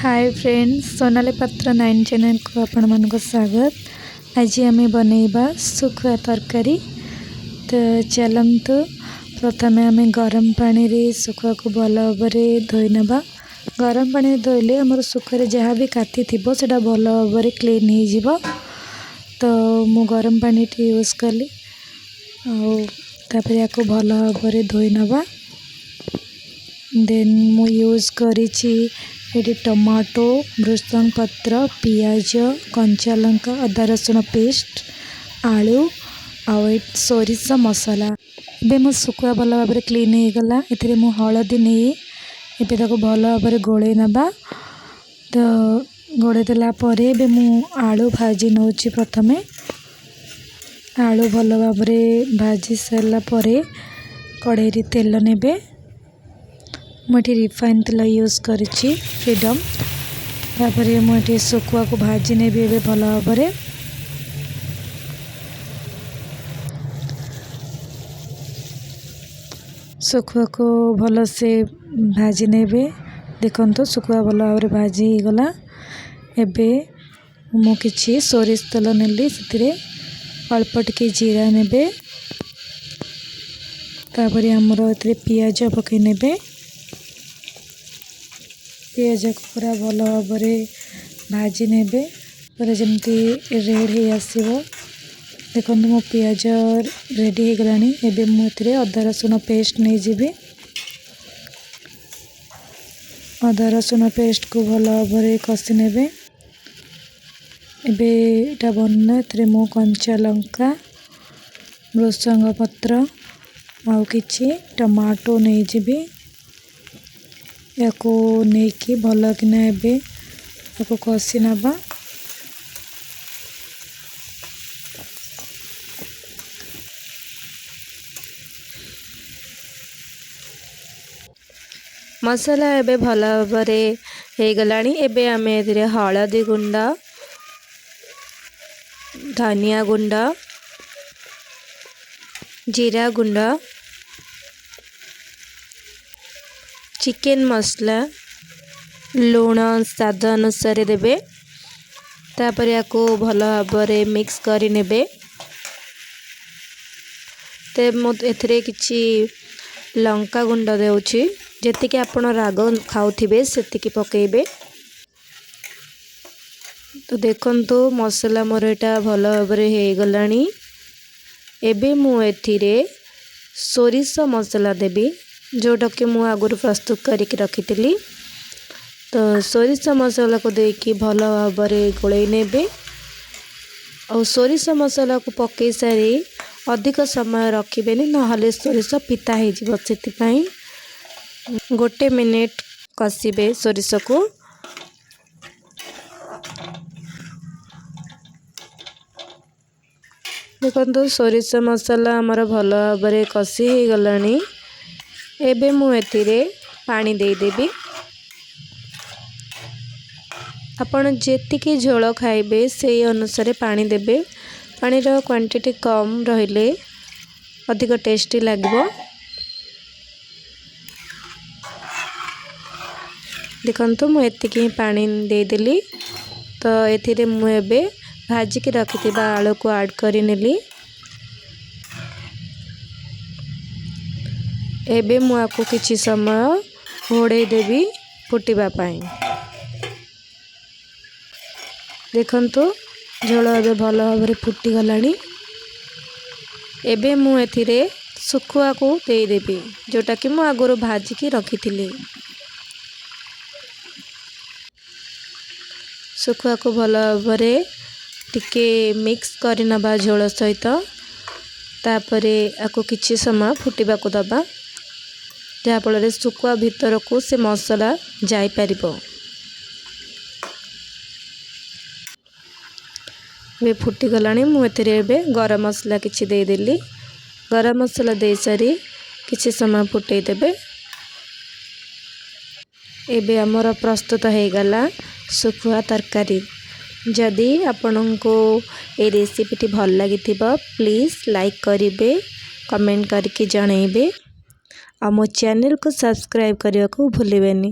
Hi friends, Sonali पात्र 9 channel को आपण मानक स्वागत। आज आम बनैबा सुखुआ तरकारी। तो चलतु प्रथम आम गरम पानी रे सुखुआ को भल भाव धोई नबा। गरम पानी धोइले हमर सुखुआ जहाँ भी काती थिबो सेटा भल भाव क्लीन हो जिवो। तो मु गरम पानी यूज कली तापर याको भल भाव धोई नबा। देन मु यूज करिछि ये टमाटो, भृषंग पत्र, पियाज, कंचा लंका, अदा रसुण पेस्ट, आलू आउ सोरिष मसला। बे मो सुखुआ भल भाव क्लीन हो गला। एथिरे मु हळदी नहीं एबे ताको भल भाव गोले नबा। तो गोले देला परे बे मु आलू भाजी नउछि। प्रथमे आलू भल भाव भाजी सारा परे कढ़ाई रे तेल नेबे। मुझे रिफाइन तेल यूज करिछि फ्रीडम। तापरे मुझे सुखुआ को भाजी ने भी भल भाव सुखुआ को भल से भाजी नेबे। देखंतु सुखुआ भल भाव भाजी गला। एबे मु किछि सोरिष तेल नेली, सेतिरे अल्प टिके जीरा नेबे। तापरे हमरो एतिरे पियाज पकै नेबे। पियाज को पूरा भल भाव भाजी नेबे पूरा जमती रेड हो आसीबो। देखो मो पियाज रेडी हो गलानी। एबे मु एथिरे अदा रसुण पेस्ट नहीं जीबी। अदा रसुण पेस्ट को भल भाव कषि नेबे। एबे एटा बनना एथिरे मु कंचा लंका, भृषंग पत्र आउ किछि टमाटो नहीं जीबी। याको नेकी भल किना एबे याको कषि नबा। मसाला एबे भल भाव हो गलानी। एबे आमे एथिरे हळदी गुंड, धनिया गुंड, जीरा गुंड, चिकन मसला, लूण स्वाद अनुसार देबे। तापर याको भल भाव मिक्स करि नेबे। ते मु एथिरे किछि लंका गुंड देउछि, जेतिके आपण राग खाउथिबे सेतिके पकेइबे। तो देखंतु मसला मोर एटा भल भाव हो गलानी। एबे मु एथिरे सोरिष मसला देबी, जोटा कि मु आगुर प्रस्तुत करके रखी। तो सोरिष मसला को देकी भल भाव गोलई नेबे। और सोरिष मसला को पकई सारी अधिक समय रखिबेनी, नहले सोरिष पिता हो जिवो। सेतिपई 1 मिनिट कषिबे सोरिष को। देखो सोरिष मसला आमर भल भाव कषि हो गलानी। एबे मु एथिरे पानी दे देबी। आपण जेतिकी झोल खाइबे से अनुसार पानी देबे। पानी रो क्वांटिटी कम रहिले अधिक टेस्टी लागबो। देखंतु मु एतिकी पानी दे देली। तो एथिरे मु एबे भाजी के रखिथिबा आलू को ऐड करि नेली। एबे मु आपको किछि समय घोड़े देबी फुटिबा पाई। देखंतु झोल एबे भल भाव फुटी गलानी। एबे मु एथिरे सुखुआ को दे देबी, जोटा कि मु आगुर भाजी की रखिथिली। सुखुआ को भल भाव टिके मिक्स करि नबा झोल सहित। तापरे आको किछि समय फुटिबा को दबा, जहाँफल सुखुआ भीतर को से मसला जाई परिबो। वे फुटी गलानी। मु एथिरे एबे गरम मसला किछि दे देली। गरम मसला दे सारी किछि समय फुटै देबे। एबे हमर प्रस्तुत हो गला सुखुआ तरकारी। जदि आपनको ए रेसिपीटी भल लागिथिबा प्लीज़ लाइक करिवे, कमेंट करके जणाइबे। आ मो चैनल को सब्सक्राइब करने को भूलिबेनी।